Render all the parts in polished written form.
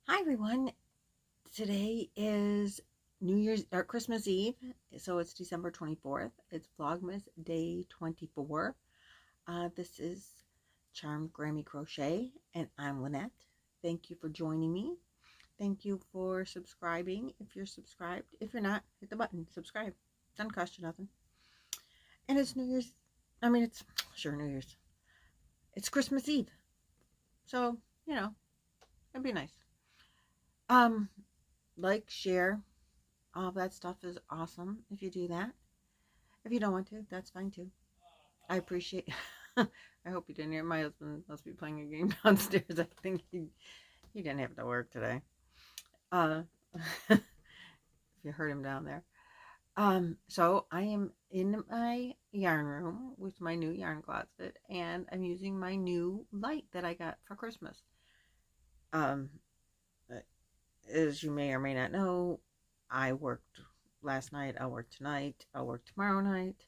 Hi everyone. Today is New Year's or Christmas Eve, so it's December 24th. It's Vlogmas Day 24. This is Charmed Grammy Crochet, and I'm Lynette. Thank you for joining me. Thank you for subscribing. If you're subscribed, if you're not, hit the button. Subscribe. Doesn't cost you nothing. And it's New Year's. It's sure New Year's. It's Christmas Eve, so it'd be nice. Like, share. All that stuff is awesome if you do that. If you don't want to, that's fine too. I appreciate I hope you didn't hear. My husband must be playing a game downstairs. I think he didn't have to work today. If you heard him down there. So I am in my yarn room with my new yarn closet, and I'm using my new light that I got for Christmas. As you may or may not know, I worked last night, I'll work tonight, I'll work tomorrow night.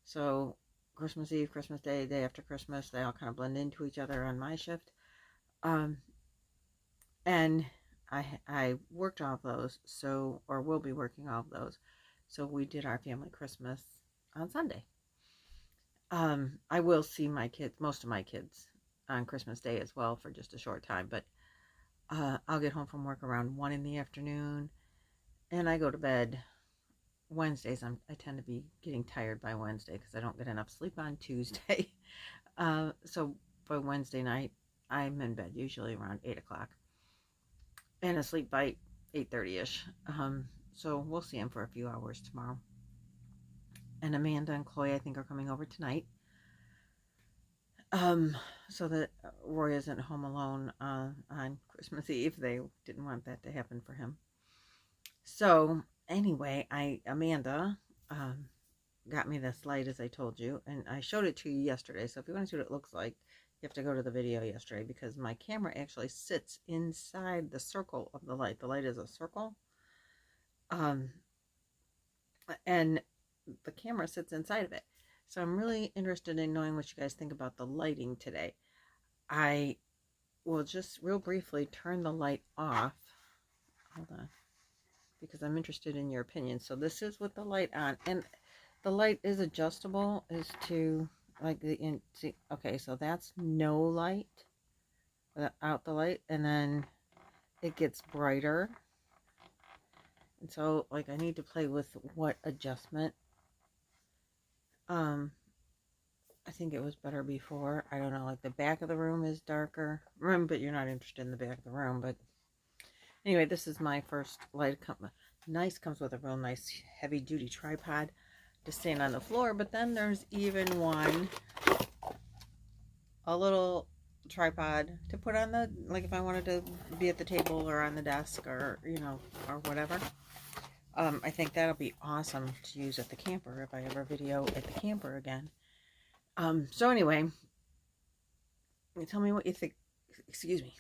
So Christmas Eve, Christmas Day, day after Christmas, they all kind of blend into each other on my shift. And I worked all of those, or will be working all of those. So we did our family Christmas on Sunday. I will see my kids, most of my kids, on Christmas Day as well for just a short time, but I'll get home from work around 1 in the afternoon, and I go to bed Wednesdays. I tend to be getting tired by Wednesday because I don't get enough sleep on Tuesday. So by Wednesday night, I'm in bed usually around 8 o'clock and asleep by 8:30ish. So we'll see him for a few hours tomorrow. And Amanda and Chloe, I think, are coming over tonight. So that Roy isn't home alone on Christmas Eve. They didn't want that to happen for him. So anyway, Amanda got me this light, as I told you, and I showed it to you yesterday. So if you want to see what it looks like, you have to go to the video yesterday, because my camera actually sits inside the circle of the light. The light is a circle, and the camera sits inside of it. So I'm really interested in knowing what you guys think about the lighting today. I will just real briefly turn the light off. Hold on. Because I'm interested in your opinion. So this is with the light on. And the light is adjustable as to, like, okay, so that's no light. Without the light. And then it gets brighter. And so, like, I need to play with what adjustment. I think it was better before. I don't know, like the back of the room is darker. But you're not interested in the back of the room. But anyway, this is my first light. Comes with a real nice heavy duty tripod to stand on the floor. But then there's even a little tripod to put on the, like if I wanted to be at the table or on the desk, or or whatever. I think that'll be awesome to use at the camper if I ever video at the camper again. So anyway, tell me what you think,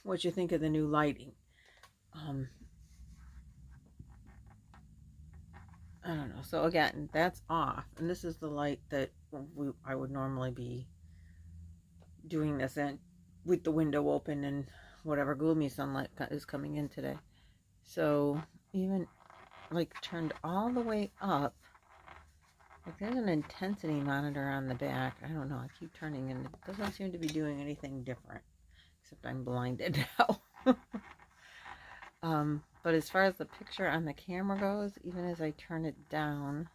what you think of the new lighting. I don't know. So again, that's off, and this is the light that I would normally be doing this in, with the window open and whatever gloomy sunlight is coming in today. So even like turned all the way up. Like there's an intensity monitor on the back. I don't know. I keep turning and it doesn't seem to be doing anything different. Except I'm blinded now. But as far as the picture on the camera goes, even as I turn it down,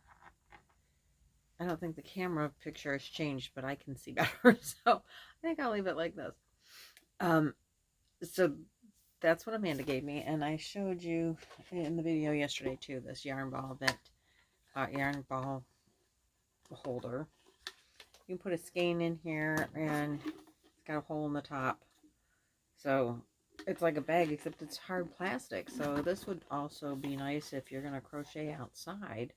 I don't think the camera picture has changed, but I can see better. So I think I'll leave it like this. So that's what Amanda gave me. And I showed you in the video yesterday too, this yarn ball holder. You can put a skein in here, and it's got a hole in the top. So it's like a bag, except it's hard plastic. So this would also be nice if you're going to crochet outside.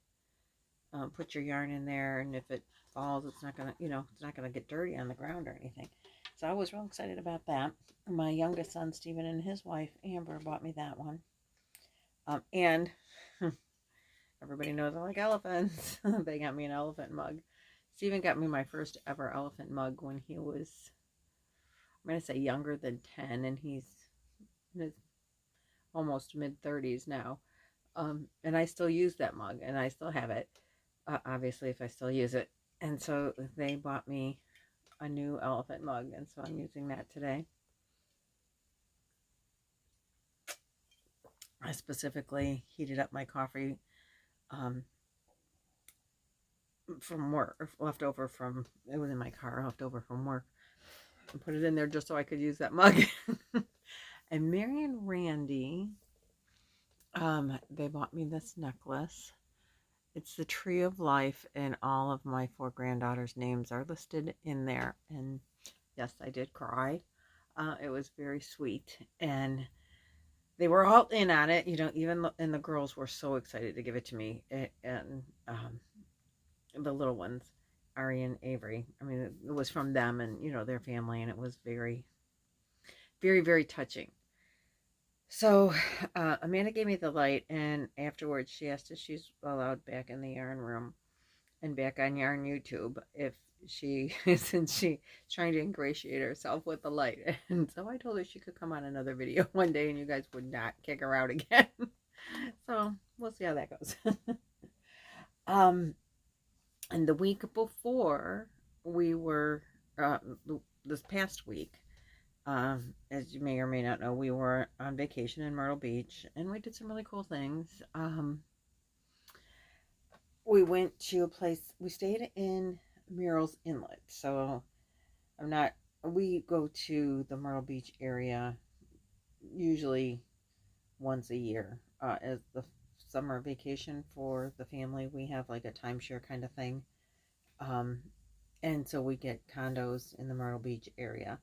Put your yarn in there, and if it falls, it's not going to, it's not going to get dirty on the ground or anything. So I was real excited about that. My youngest son, Stephen, and his wife, Amber, bought me that one. And everybody knows I like elephants. They got me an elephant mug. Stephen got me my first ever elephant mug when he was, I'm going to say younger than 10, and he's in his almost mid-30s now. And I still use that mug, and I still have it, obviously, if I still use it. And so they bought me a new elephant mug, and so I'm using that today. I specifically heated up my coffee from work, leftover from, it was in my car, leftover from work, and put it in there just so I could use that mug. And Mary and Randy, they bought me this necklace. It's the Tree of Life, and all of my 4 granddaughters' names are listed in there. And yes, I did cry. It was very sweet, and they were all in on it, you know, and the girls were so excited to give it to me. And the little ones, Ari and Avery, I mean, it was from them and, you know, their family, and it was very, very, very touching. So Amanda gave me the light, and afterwards she asked if she's allowed back in the yarn room and back on Yarn YouTube, if she, since she's trying to ingratiate herself with the light. And so I told her she could come on another video one day and you guys would not kick her out again. So we'll see how that goes. And the week before, we were, this past week, as you may or may not know, we were on vacation in Myrtle Beach, and we did some really cool things. We went to a place, we stayed in Murrells Inlet. So we go to the Myrtle Beach area usually once a year as the summer vacation for the family. We have like a timeshare kind of thing. And so we get condos in the Myrtle Beach area.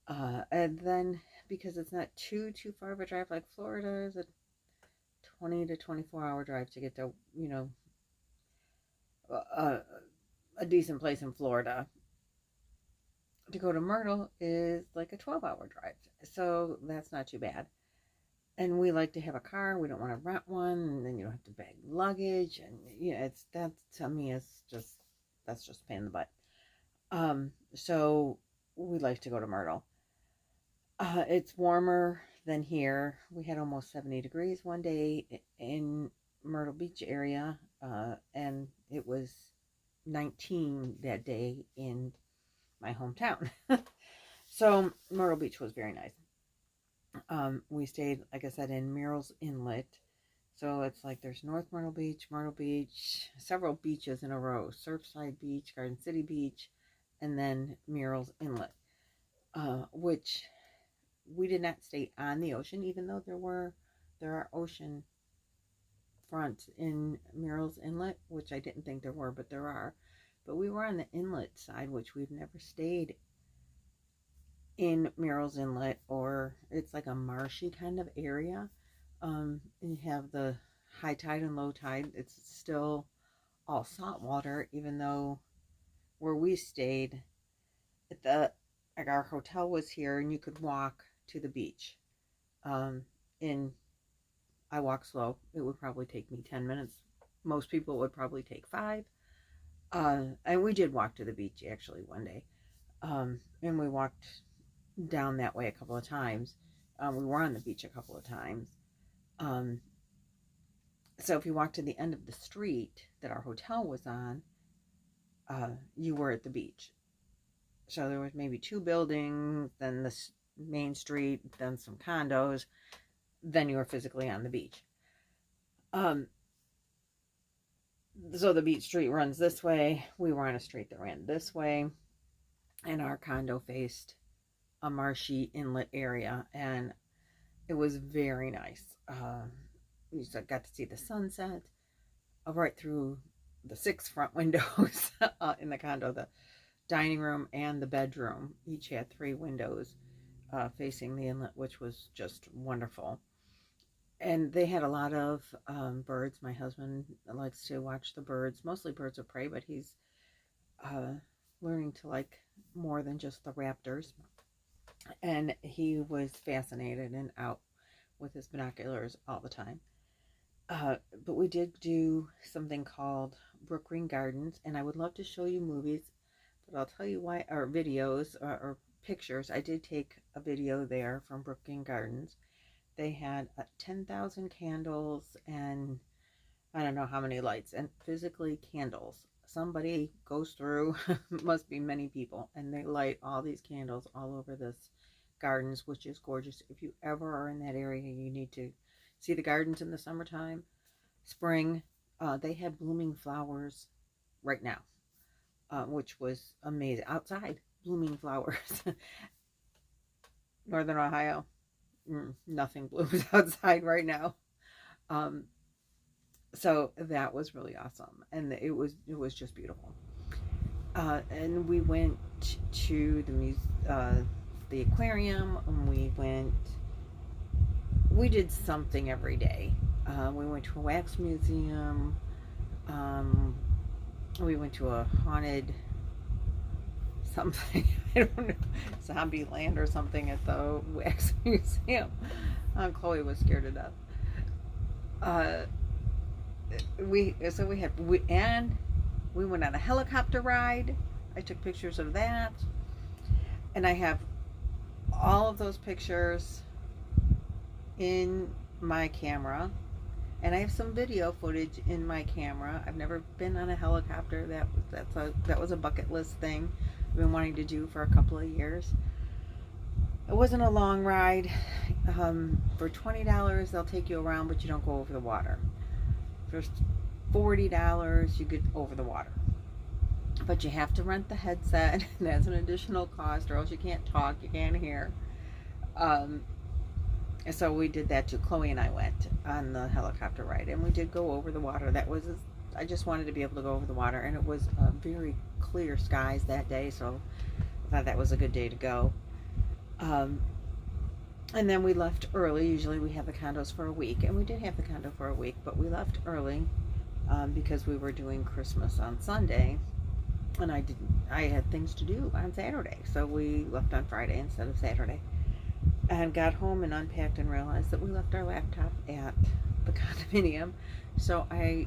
And then, because it's not too far of a drive, like Florida is a 20 to 24 hour drive to get to, you know, a decent place in Florida. To go to Myrtle is like a 12-hour drive, so that's not too bad. And we like to have a car. We don't want to rent one, and then you don't have to bag luggage, and yeah, that to me is just, that's just a pain in the butt. So we like to go to Myrtle. It's warmer than here. We had almost 70 degrees one day in Myrtle Beach area, and it was 19 that day in my hometown. So Myrtle Beach was very nice. We stayed, like I said, in Murrells Inlet. So it's like there's North Myrtle Beach, several beaches in a row. Surfside Beach, Garden City Beach, and then Murrells Inlet, which we did not stay on the ocean, even though there are ocean fronts in Murrells Inlet, which I didn't think there were, but there are. But we were on the inlet side, which we've never stayed in Murrells Inlet, or it's like a marshy kind of area. You have the high tide and low tide. It's still all salt water, even though where we stayed, like our hotel was here, and you could walk to the beach. I walk slow. It would probably take me 10 minutes. Most people would probably take 5. And we did walk to the beach actually one day. And we walked down that way a couple of times. We were on the beach a couple of times. So if you walk to the end of the street that our hotel was on, you were at the beach. So there was maybe 2 buildings, then the main street, then some condos, then you were physically on the beach. So the beach street runs this way. We were on a street that ran this way, and our condo faced a marshy inlet area, and it was very nice. You got to see the sunset right through the 6 front windows in the condo. The dining room and the bedroom each had 3 windows facing the inlet, which was just wonderful. And they had a lot of birds. My husband likes to watch the birds, mostly birds of prey, but he's learning to like more than just the raptors. And he was fascinated and out with his binoculars all the time. But we did do something called Brook Green Gardens, and I would love to show you movies, but I'll tell you why, or videos, or pictures. I did take a video there from Brook Green Gardens, They had 10,000 candles and I don't know how many lights, and physically candles. Somebody goes through, must be many people, and they light all these candles all over this gardens, which is gorgeous. If you ever are in that area, you need to see the gardens in the summertime, spring. They had blooming flowers right now, which was amazing. Outside, blooming flowers. Northern Ohio, nothing blooms outside right now. Um, so that was really awesome, and it was just beautiful. And we went to the aquarium, and we did something every day. We went to a wax museum. We went to a haunted something, I don't know, zombie land or something at the wax museum. Chloe was scared to death. We went on a helicopter ride. I took pictures of that, and I have all of those pictures in my camera, and I have some video footage in my camera. I've never been on a helicopter. That was a bucket list thing I've been wanting to do for a couple of years. It wasn't a long ride. For $20 they'll take you around, but you don't go over the water. For $40 you get over the water, but you have to rent the headset, and that's an additional cost, or else you can't talk, you can't hear. So we did that too. Chloe and I went on the helicopter ride, and we did go over the water. I just wanted to be able to go over the water, and it was very clear skies that day, so I thought that was a good day to go. And then we left early. Usually we have the condos for a week, and we did have the condo for a week, but we left early because we were doing Christmas on Sunday, and I had things to do on Saturday, so we left on Friday instead of Saturday, and got home and unpacked and realized that we left our laptop at the condominium. So I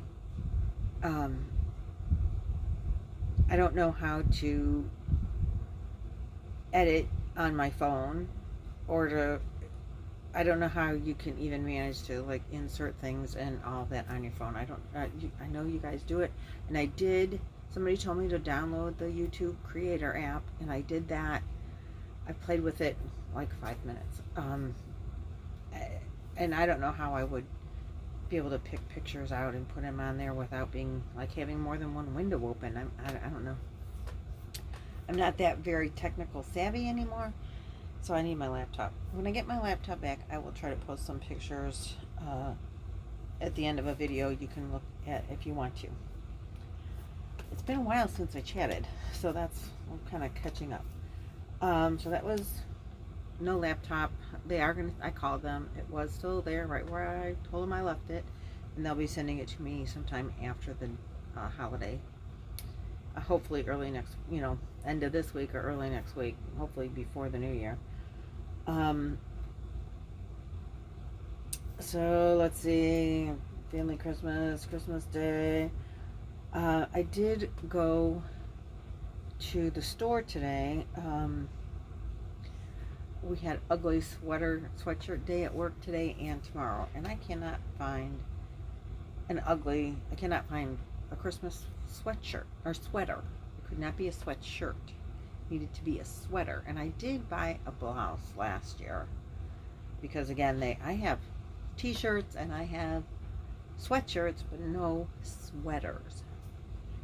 don't know how to edit on my phone, or I don't know how you can even manage to like insert things and all that on your phone. I know you guys do it, and I did. Somebody told me to download the YouTube Creator app, and I did that. I played with it like 5 minutes, and I don't know how I would be able to pick pictures out and put them on there without being like having more than one window open. I don't know. I'm not that very technical savvy anymore. So I need my laptop. When I get my laptop back, I will try to post some pictures at the end of a video you can look at if you want to. It's been a while since I chatted, so I'm kind of catching up. So that was no laptop. I called them. It was still there right where I told them I left it, and they'll be sending it to me sometime after the holiday. Hopefully early next, end of this week or early next week, hopefully before the new year. So let's see, family Christmas Day. I did go to the store today. We had ugly sweatshirt day at work today and tomorrow, and I cannot find a Christmas sweatshirt or sweater. It could not be a sweatshirt. It needed to be a sweater. And I did buy a blouse last year because again, I have t-shirts and I have sweatshirts, but no sweaters.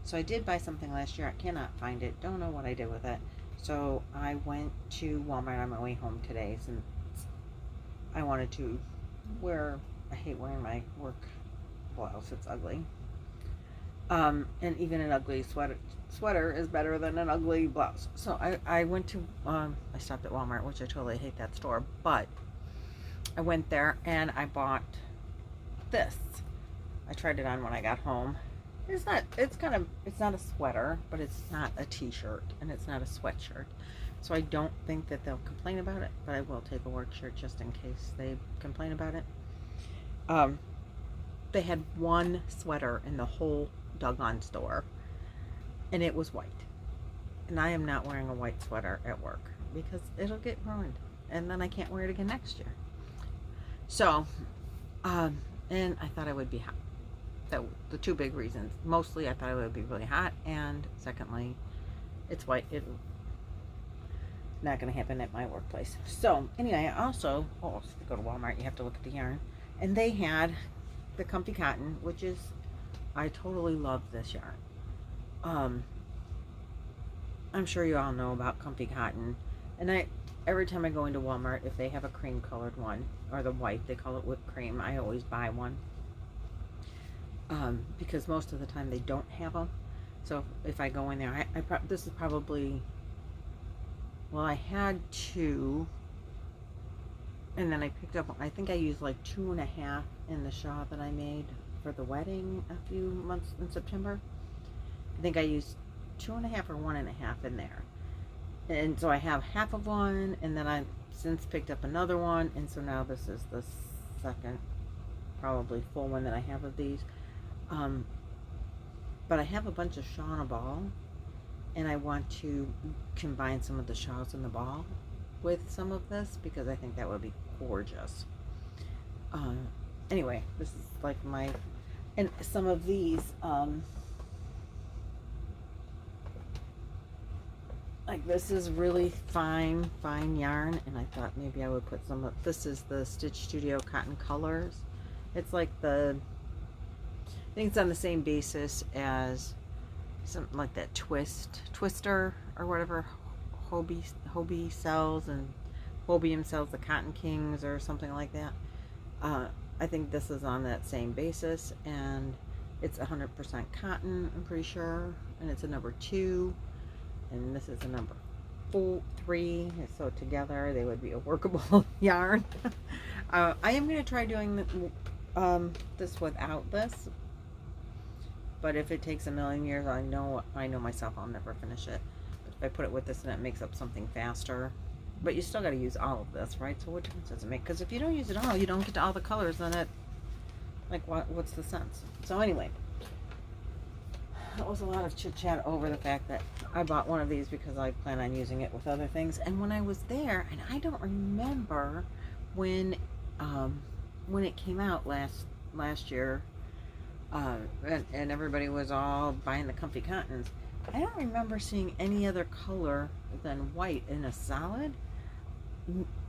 So I did buy something last year. I cannot find it. Don't know what I did with it. So I went to Walmart on my way home today since I wanted to I hate wearing my work blouse. It's ugly. And even an ugly sweater is better than an ugly blouse. So I went to, I stopped at Walmart, which I totally hate that store, but I went there and I bought this. I tried it on when I got home. It's not a sweater, but it's not a t-shirt, and it's not a sweatshirt. So I don't think that they'll complain about it, but I will take a work shirt just in case they complain about it. They had one sweater in the whole doggone store, and it was white. And I am not wearing a white sweater at work because it'll get ruined, and then I can't wear it again next year. So, and I thought I would be hot. So the two big reasons. Mostly, I thought it would be really hot, and secondly, it's white. It's not going to happen at my workplace. So anyway, I also, if you go to Walmart, you have to look at the yarn, and they had the Comfy Cotton, which is, I totally love this yarn. I'm sure you all know about Comfy Cotton, and every time I go into Walmart, if they have a cream colored one, or the white, they call it whipped cream, I always buy one. Because most of the time they don't have them. So if I go in there, this is probably, well, I had two, and then I picked up, I think I used like 2.5 in the shawl that I made for the wedding a few months in September. I think I used 2.5 or 1.5 in there. And so I have half of one, and then I've since picked up another one, and so now this is the second, probably full one that I have of these. But I have a bunch of shawl in a ball, and I want to combine some of the shawls in the ball with some of this because I think that would be gorgeous. Anyway, this is like my, and some of these, like this is really fine yarn, and I thought maybe I would put some of, this is the Stitch Studio Cotton Colors. It's like the, I think it's on the same basis as something like that Twister or whatever Hobie sells, and Hobium sells the Cotton Kings or something like that. I think this is on that same basis, and it's 100% cotton, I'm pretty sure, and it's a number 2, and this is a number 3, so together they would be a workable yarn. I am going to try doing this without this, but if it takes a million years, I know myself, I'll never finish it. But if I put it with this and it makes up something faster, but you still got to use all of this, right? So what difference does it make? Because if you don't use it all, you don't get to all the colors, then it, like, what's the sense? So anyway, that was a lot of chit chat over the fact that I bought one of these because I plan on using it with other things. And when I was there, and I don't remember when it came out last year, and everybody was all buying the Comfy Cottons, I don't remember seeing any other color than white in a solid.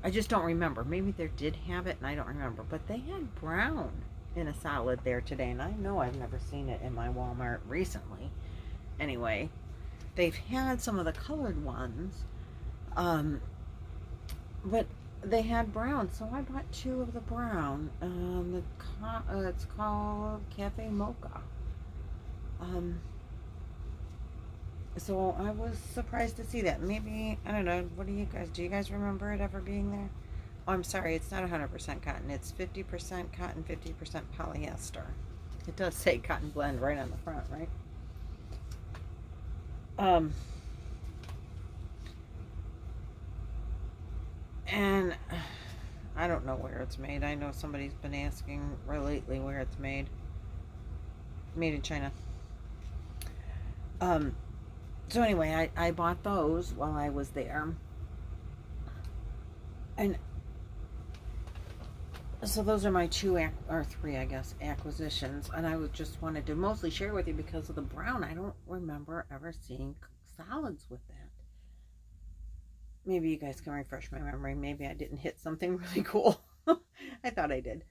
I just don't remember. Maybe they did have it and I don't remember, but they had brown in a solid there today, and I know I've never seen it in my Walmart recently. Anyway, they've had some of the colored ones, but they had brown, so I bought 2 of the brown. It's called Cafe Mocha. So I was surprised to see that. Maybe, I don't know, what do you guys remember it ever being there? Oh, I'm sorry, it's not 100% cotton. It's 50% cotton, 50% polyester. It does say cotton blend right on the front, right? And I don't know where it's made. I know somebody's been asking lately where it's made. Made in China. So anyway, I bought those while I was there. And so those are my 2 or 3, I guess, acquisitions. And I just wanted to mostly share with you because of the brown. I don't remember ever seeing solids with that. Maybe you guys can refresh my memory. Maybe I didn't hit something really cool. I thought I did.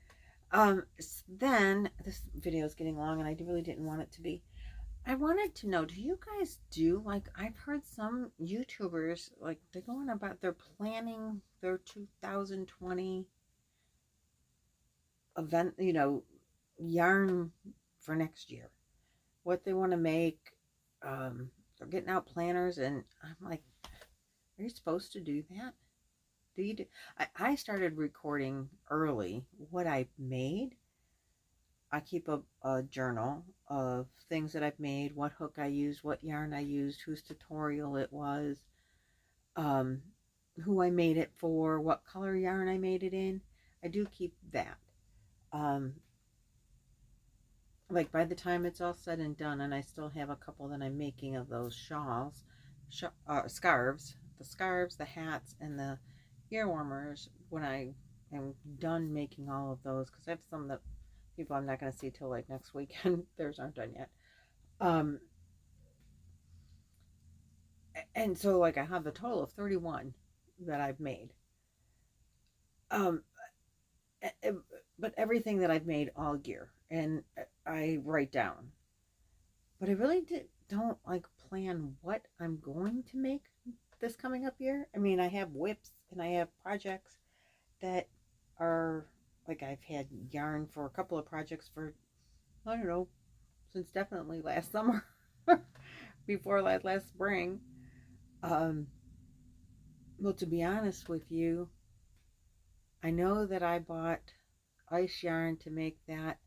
Then, this video is getting long and I really didn't want it to be. I wanted to know, do you guys do, like, I've heard some YouTubers, like, they're going about, they're planning their 2020 event, you know, yarn for next year. What they want to make. They're getting out planners, and I'm like, are you supposed to do that? Do you do? I started recording early what I made. I keep a journal of things that I've made, what hook I used, what yarn I used, whose tutorial it was, who I made it for, what color yarn I made it in. I do keep that. Like by the time it's all said and done, and I still have a couple that I'm making of those scarves, the scarves, the hats, and the ear warmers. When I am done making all of those, because I have some that people I'm not going to see till like next weekend. Theirs aren't done yet. Um, and so like I have a total of 31 that I've made. Um, but everything that I've made all year, and I write down. But I really don't like plan what I'm going to make this coming up year. I mean, I have whips and I have projects that are like, I've had yarn for a couple of projects for, I don't know, since definitely last summer, before last spring. Um, well, to be honest with you, I know that I bought ice yarn to make that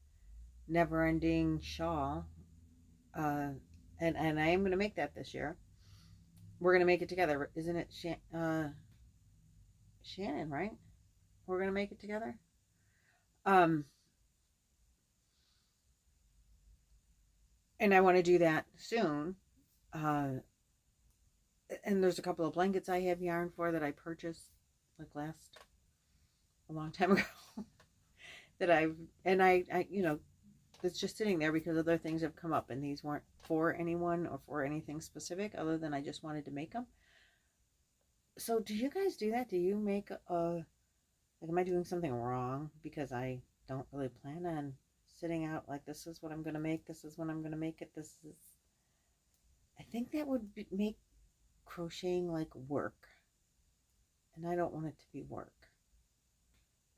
never-ending shawl, uh, and I am going to make that this year. We're going to make it together, isn't it, Shannon? Right? We're going to make it together. Um, and I want to do that soon. Uh, and there's a couple of blankets I have yarn for that I purchased like a long time ago. that I you know, it's just sitting there because other things have come up, and these weren't for anyone or for anything specific other than I just wanted to make them. So do you guys do that? Do you make like, am I doing something wrong because I don't really plan on sitting out like, this is what I'm going to make, this is when I'm going to make it, this is, I think that would make crocheting like work, and I don't want it to be work.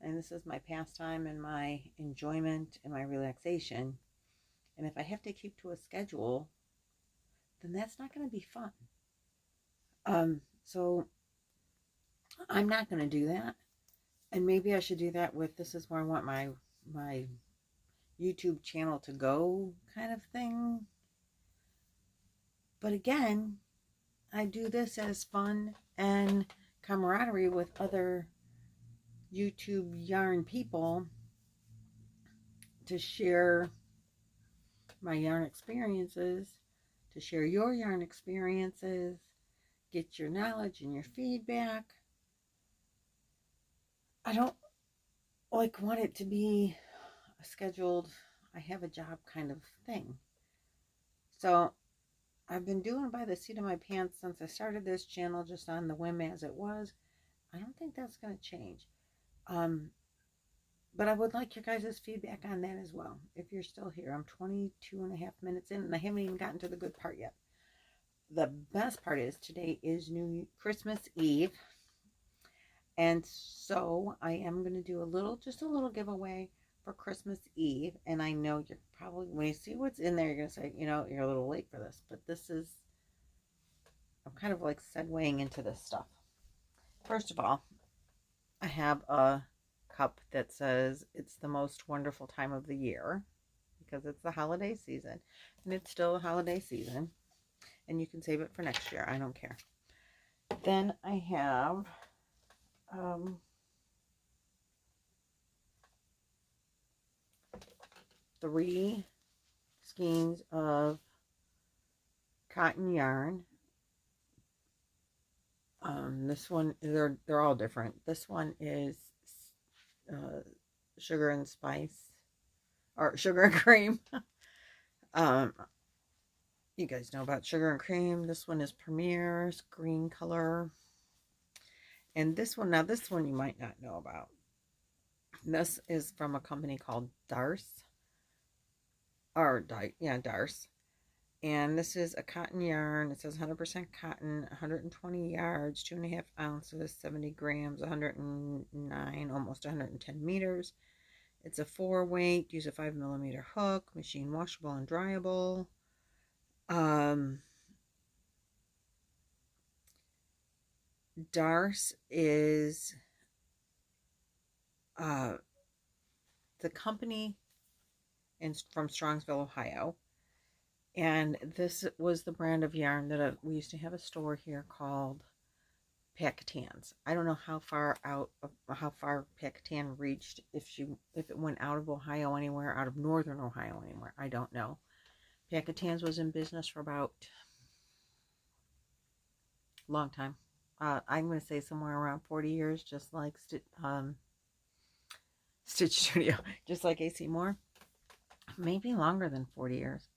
And this is my pastime and my enjoyment and my relaxation. And if I have to keep to a schedule, then that's not going to be fun. So I'm not going to do that. And maybe I should do that with, this is where I want my YouTube channel to go kind of thing. But again, I do this as fun and camaraderie with other YouTube yarn people, to share my yarn experiences, to share your yarn experiences, get your knowledge and your feedback. I don't like want it to be a scheduled, I have a job kind of thing. So I've been doing by the seat of my pants since I started this channel, just on the whim as it was. I don't think that's going to change. But I would like your guys' feedback on that as well. If you're still here, I'm 22 and a half minutes in, and I haven't even gotten to the good part yet. The best part is today is Christmas Eve. And so I am going to do just a little giveaway for Christmas Eve. And I know you're probably, when you see what's in there, you're going to say, you know, you're a little late for this. But this is, I'm kind of like segueing into this stuff. First of all, I have a cup that says it's the most wonderful time of the year, because it's the holiday season, and it's still a holiday season, and you can save it for next year. I don't care. Then I have 3 skeins of cotton yarn. This one, they're all different. This one is sugar and spice, or sugar and cream. You guys know about sugar and cream. This one is Premier's green color. And this one, now this one you might not know about. This is from a company called Darce. Darce. And this is a cotton yarn. It says 100% cotton, 120 yards, 2.5 ounces, 70 grams, 109, almost 110 meters. It's a 4-weight. Use a 5mm hook. Machine washable and dryable. Darce is the company from Strongsville, Ohio. And this was the brand of yarn that we used to have a store here called Packatans. I don't know how far Packatan reached, if it went out of Ohio anywhere, out of northern Ohio anywhere. I don't know. Packatans was in business for about a long time. I'm going to say somewhere around 40 years, just like Stitch Studio, just like AC Moore. Maybe longer than 40 years.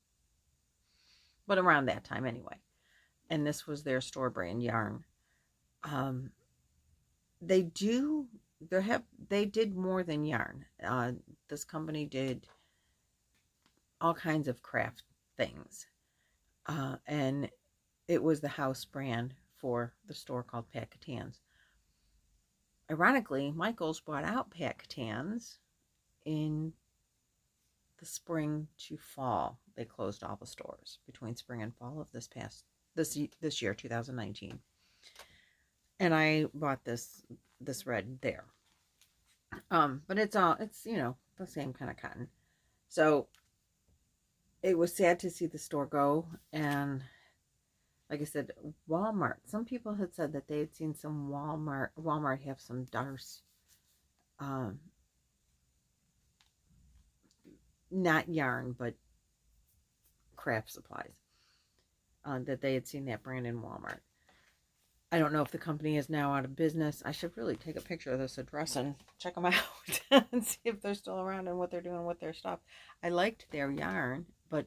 But around that time anyway. And this was their store brand yarn. They did more than yarn. This company did all kinds of craft things. And it was the house brand for the store called Pat Catan's. Ironically, Michaels bought out Pat Catan's in the spring to fall. They closed all the stores between spring and fall of this year, 2019. And I bought this red there. But it's the same kind of cotton. So it was sad to see the store go. And like I said, Walmart. Some people had said that they had seen some Walmart have some Darce, not yarn, but craft supplies. That they had seen that brand in Walmart. I don't know if the company is now out of business. I should really take a picture of this address and check them out and see if they're still around and what they're doing with their stuff. I liked their yarn, but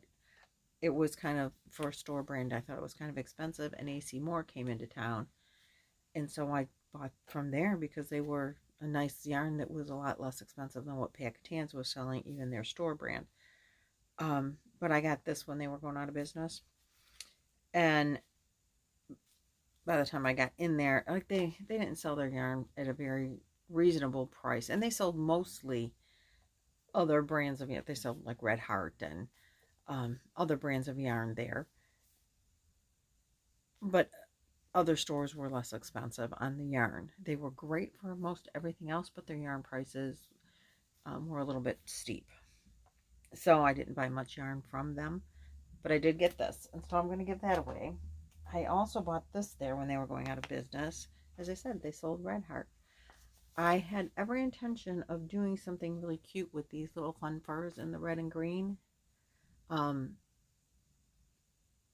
it was kind of, for a store brand, I thought it was kind of expensive, and AC Moore came into town. And so I bought from there because they were a nice yarn that was a lot less expensive than what Pat Catan's was selling, even their store brand. But I got this when they were going out of business. And by the time I got in there, like they didn't sell their yarn at a very reasonable price. And they sold mostly other brands of yarn. They sold like Red Heart and other brands of yarn there. But other stores were less expensive on the yarn. They were great for most everything else, but their yarn prices were a little bit steep. So I didn't buy much yarn from them. But I did get this. And so I'm going to give that away. I also bought this there when they were going out of business. As I said, they sold Red Heart. I had every intention of doing something really cute with these little fun furs in the red and green. And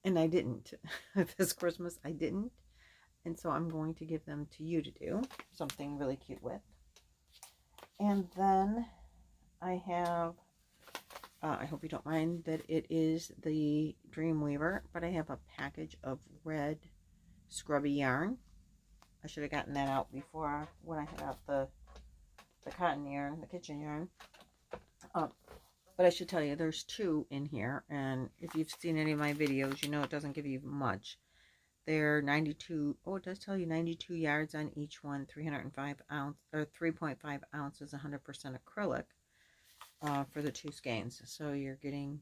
I didn't. This Christmas, I didn't. And so I'm going to give them to you to do something really cute with. And then I have, I hope you don't mind that it is the Dreamweaver, but I have a package of red scrubby yarn. I should have gotten that out before when I had out the cotton yarn, the kitchen yarn. But I should tell you, there's 2 in here, and if you've seen any of my videos, you know it doesn't give you much. They're 92, oh, it does tell you 92 yards on each one, 305 ounce, or 3.5 ounces, 100% acrylic. For the 2 skeins. So you're getting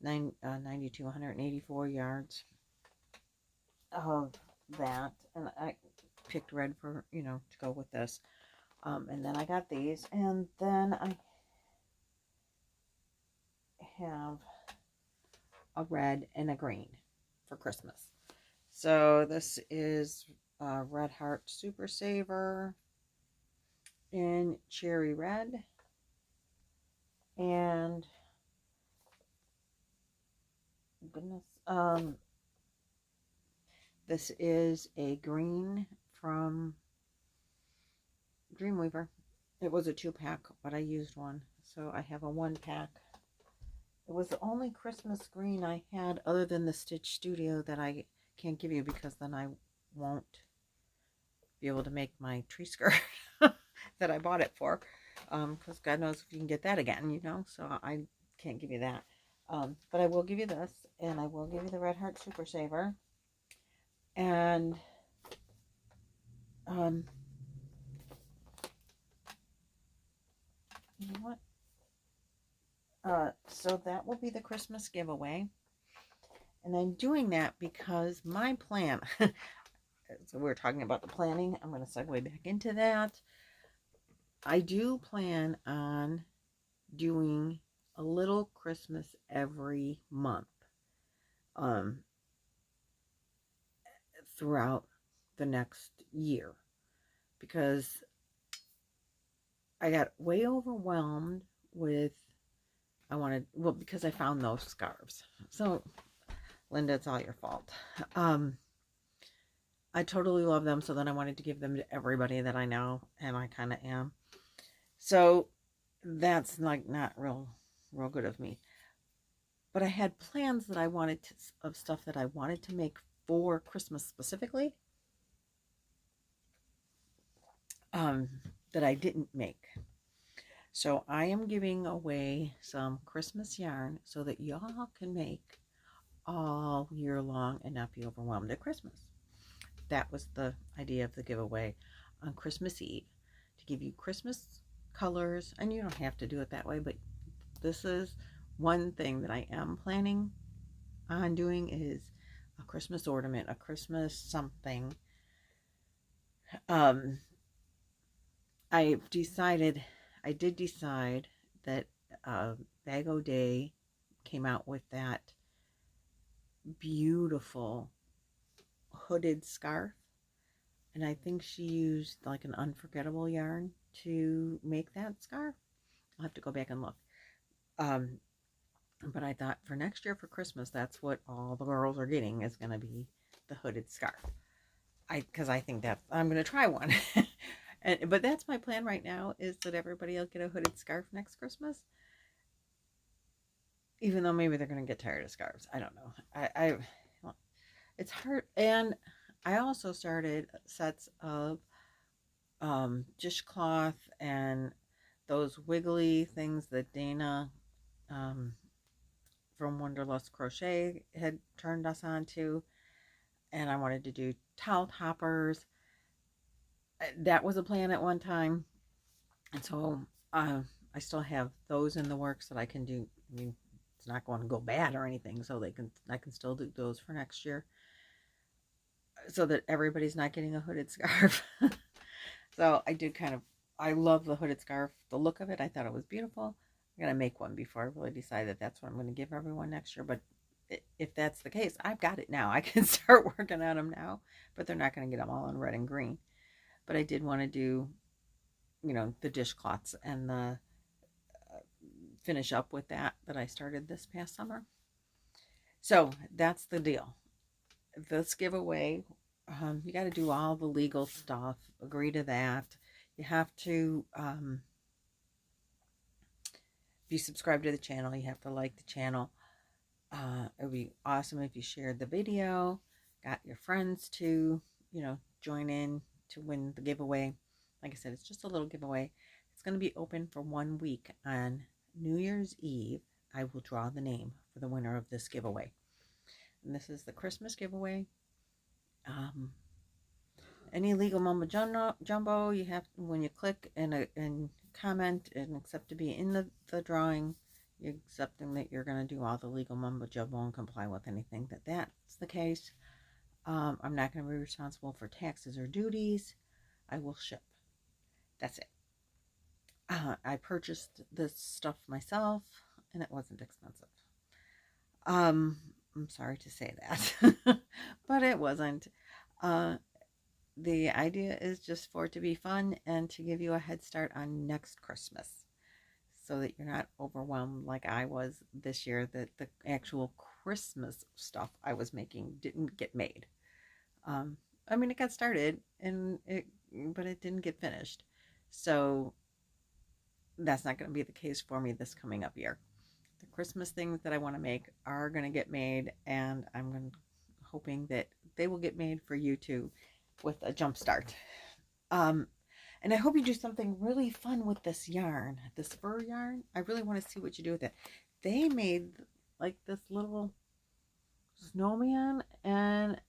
92, 184 yards of that. And I picked red for, to go with this. And then I got these. And then I have a red and a green for Christmas. So this is Red Heart Super Saver in Cherry Red. And goodness, this is a green from Dreamweaver. It was a 2-pack, but I used one, so I have a 1-pack. It was the only Christmas green I had other than the Stitch Studio that I can't give you because then I won't be able to make my tree skirt that I bought it for. Because God knows if you can get that again, so I can't give you that. But I will give you this, and I will give you the Red Heart Super Saver. And, you know what? So that will be the Christmas giveaway. And I'm doing that because my plan, so we're talking about the planning. I'm going to segue back into that. I do plan on doing a little Christmas every month throughout the next year, because I got way overwhelmed with, because I found those scarves. So, Linda, it's all your fault. I totally love them, so then I wanted to give them to everybody that I know, and I kind of am. So that's like not real good of me. But I had plans that I wanted to, of stuff that I wanted to make for Christmas specifically, that I didn't make. So I am giving away some Christmas yarn so that y'all can make all year long and not be overwhelmed at Christmas. That was the idea of the giveaway on Christmas Eve, to give you Christmas colors. And you don't have to do it that way, but this is one thing that I am planning on doing, is a Christmas ornament, a Christmas something. I did decide that Bag O Day came out with that beautiful hooded scarf, and I think she used like an unforgettable yarn to make that scarf. I'll have to go back and look. But I thought for next year for Christmas, that's what all the girls are getting, is going to be the hooded scarf. Because I think that I'm going to try one. But that's my plan right now, is that everybody will get a hooded scarf next Christmas. Even though maybe they're going to get tired of scarves. I don't know. It's hard. And I also started sets of dishcloth and those wiggly things that Dana from Wonderlust Crochet had turned us on to. And I wanted to do towel toppers. That was a plan at one time. And so I still have those in the works that I can do. I mean, it's not going to go bad or anything, so I can still do those for next year, so that everybody's not getting a hooded scarf. So I love the hooded scarf, the look of it. I thought it was beautiful. I'm going to make one before I really decide that that's what I'm going to give everyone next year. But if that's the case, I've got it now. I can start working on them now, but they're not going to get them all in red and green. But I did want to do, the dishcloths and the finish up with that I started this past summer. So that's the deal. This giveaway, you got to do all the legal stuff, agree to that. You have to, if you subscribe to the channel, you have to like the channel. It would be awesome if you shared the video, got your friends to, join in to win the giveaway. Like I said, it's just a little giveaway. It's going to be open for 1 week. On New Year's Eve, I will draw the name for the winner of this giveaway. And this is the Christmas giveaway. Any legal mumbo jumbo, you have, when you click and comment and accept to be in the drawing, you're accepting that you're going to do all the legal mumbo jumbo and comply with anything that's the case. I'm not going to be responsible for taxes or duties. I will ship. That's it. I purchased this stuff myself, and it wasn't expensive. I'm sorry to say that, but it wasn't. The idea is just for it to be fun and to give you a head start on next Christmas, so that you're not overwhelmed like I was this year, that the actual Christmas stuff I was making didn't get made. I mean, it got started, but it didn't get finished. So that's not going to be the case for me this coming up year. The Christmas things that I want to make are going to get made, and I'm hoping that they will get made for you too, with a jump start. And I hope you do something really fun with this yarn, this fur yarn. I really want to see what you do with it. They made like this little snowman, and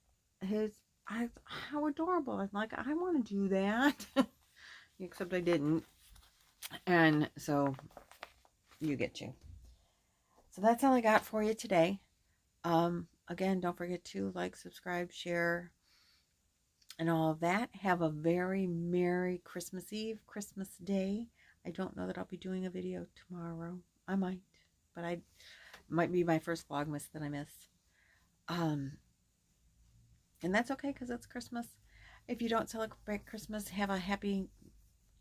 how adorable. I'm like, I want to do that. Except I didn't. And so you get to. So that's all I got for you today. Again, don't forget to like, subscribe, share, and all of that. Have a very Merry Christmas Eve, Christmas Day. I don't know that I'll be doing a video tomorrow. I might, but it might be my first Vlogmas that I miss. And that's okay, because it's Christmas. If you don't celebrate Christmas, have a happy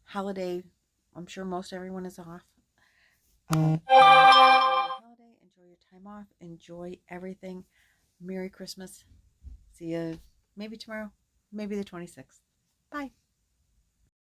holiday. I'm sure most everyone is off. Enjoy your time off. Enjoy everything. Merry Christmas. See you maybe tomorrow, maybe the 26th. Bye.